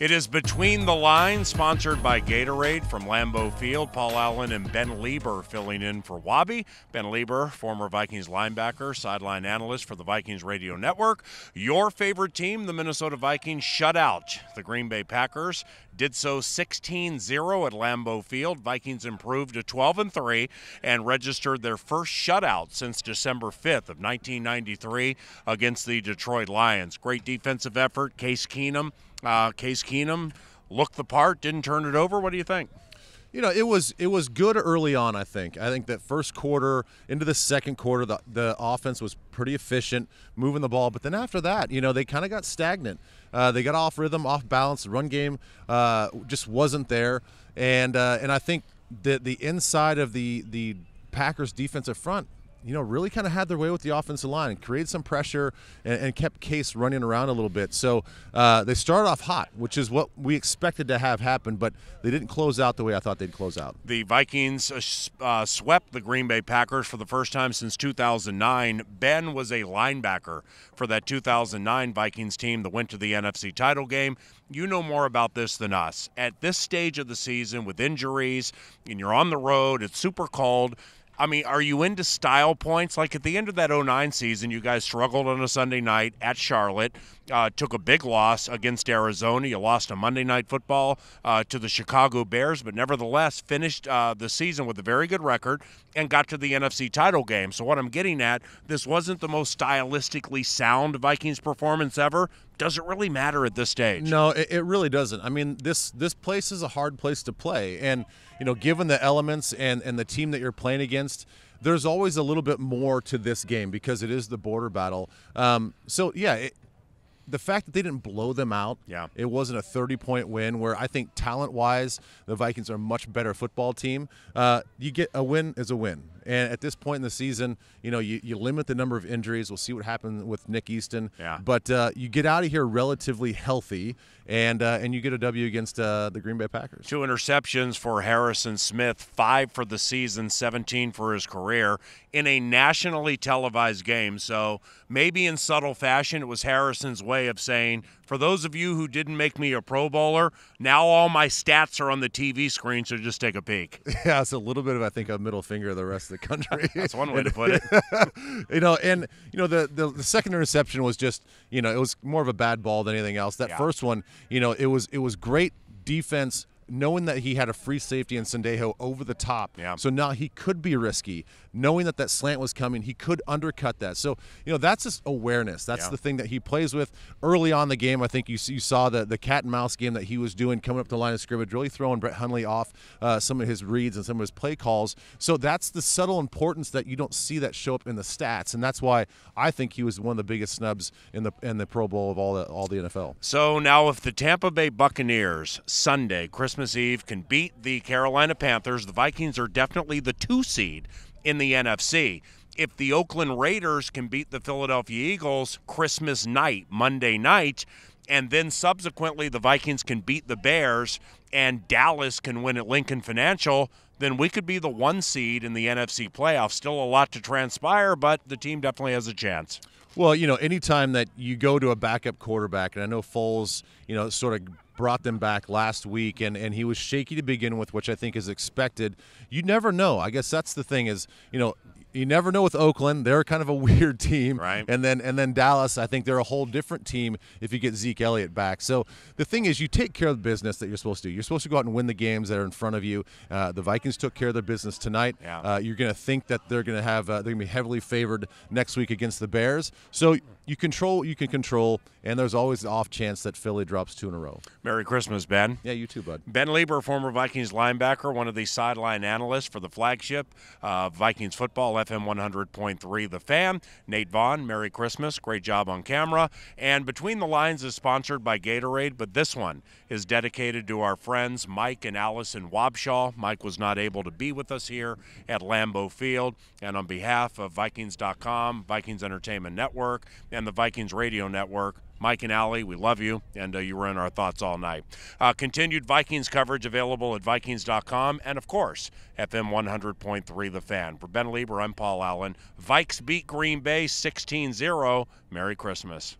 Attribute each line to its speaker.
Speaker 1: It is Between the Lines, sponsored by Gatorade from Lambeau Field. Paul Allen and Ben Leber filling in for Wabi. Ben Leber, former Vikings linebacker, sideline analyst for the Vikings Radio Network. Your favorite team, the Minnesota Vikings, shut out the Green Bay Packers. Did so 16-0 at Lambeau Field. Vikings improved to 12-3 and registered their first shutout since December 5th of 1993 against the Detroit Lions. Great defensive effort. Case Keenum looked the part, didn't turn it over. What do you think?
Speaker 2: You know, it was good early on, I think. I think that first quarter into the second quarter, the offense was pretty efficient, moving the ball. But then after that, you know, they kind of got stagnant. They got off rhythm, off balance. The run game just wasn't there. And I think that the inside of the Packers defensive front, you know, really kind of had their way with the offensive line and created some pressure and kept Case running around a little bit. So they started off hot, which is what we expected to have happen, but they didn't close out the way I thought they'd close out.
Speaker 1: The Vikings swept the Green Bay Packers for the first time since 2009. Ben was a linebacker for that 2009 Vikings team that went to the NFC title game. You know more about this than us. At this stage of the season with injuries and you're on the road, it's super cold. I mean, are you into style points? Like at the end of that 2009 season, you guys struggled on a Sunday night at Charlotte, took a big loss against Arizona. You lost a Monday Night Football to the Chicago Bears, but nevertheless finished the season with a very good record and got to the NFC title game. So what I'm getting at, this wasn't the most stylistically sound Vikings performance ever. Does it really matter at this stage?
Speaker 2: No, it really doesn't. I mean, this place is a hard place to play. And, you know, given the elements and the team that you're playing against, there's always a little bit more to this game because it is the border battle. The fact that they didn't blow them out, it wasn't a 30-point win where I think talent-wise the Vikings are a much better football team. You get a win is a win. And at this point in the season, you know, you limit the number of injuries. We'll see what happens with Nick Easton.
Speaker 1: Yeah.
Speaker 2: But you get out of here relatively healthy, and you get a W against the Green Bay Packers.
Speaker 1: 2 interceptions for Harrison Smith, 5 for the season, 17 for his career in a nationally televised game. So maybe in subtle fashion it was Harrison's way of saying, for those of you who didn't make me a Pro Bowler, now all my stats are on the TV screen, so just take a peek.
Speaker 2: Yeah, it's a little bit of, I think, a middle finger to the rest of the country.
Speaker 1: That's one way to put it.
Speaker 2: The second interception was just, you know, it was more of a bad ball than anything else. That first one, you know, it was great defense, knowing that he had a free safety in Sendejo over the top.
Speaker 1: Yeah.
Speaker 2: So now he could be risky. Knowing that slant was coming, he could undercut that. So, you know, that's just awareness. That's the thing that he plays with early on in the game. I think you saw the cat and mouse game that he was doing coming up the line of scrimmage, really throwing Brett Hundley off some of his reads and some of his play calls. So that's the subtle importance that you don't see that show up in the stats. And that's why I think he was one of the biggest snubs in the Pro Bowl of all the NFL.
Speaker 1: So now if the Tampa Bay Buccaneers Sunday, Christmas Eve, can beat the Carolina Panthers, the Vikings are definitely the 2 seed in the NFC. If the Oakland Raiders can beat the Philadelphia Eagles Christmas night, Monday night, and then subsequently the Vikings can beat the Bears and Dallas can win at Lincoln Financial, then we could be the 1 seed in the NFC playoffs. Still a lot to transpire, but the team definitely has a chance.
Speaker 2: Well, you know, anytime that you go to a backup quarterback, and I know Foles, you know, sort of brought them back last week, and he was shaky to begin with, which I think is expected. You never know. I guess that's the thing is, you know, you never know with Oakland. They're kind of a weird team.
Speaker 1: Right.
Speaker 2: And then Dallas, I think they're a whole different team if you get Zeke Elliott back. So the thing is you take care of the business that you're supposed to do. You're supposed to go out and win the games that are in front of you. The Vikings took care of their business tonight.
Speaker 1: Yeah.
Speaker 2: You're going to think that they're going to be heavily favored next week against the Bears. So you can control, and there's always the off chance that Philly drops 2 in a row.
Speaker 1: Merry Christmas, Ben.
Speaker 2: Yeah, you too, bud.
Speaker 1: Ben Leber, former Vikings linebacker, one of the sideline analysts for the flagship Vikings football, FM 100.3 The Fan. Nate Vaughn, Merry Christmas. Great job on camera. And Between the Lines is sponsored by Gatorade, but this one is dedicated to our friends Mike and Allison Wabshaw. Mike was not able to be with us here at Lambeau Field. And on behalf of Vikings.com, Vikings Entertainment Network, and the Vikings Radio Network, Mike and Allie, we love you, and you were in our thoughts all night. Continued Vikings coverage available at Vikings.com and, of course, FM 100.3 The Fan. For Ben Leber, I'm Paul Allen. Vikes beat Green Bay 16-0. Merry Christmas.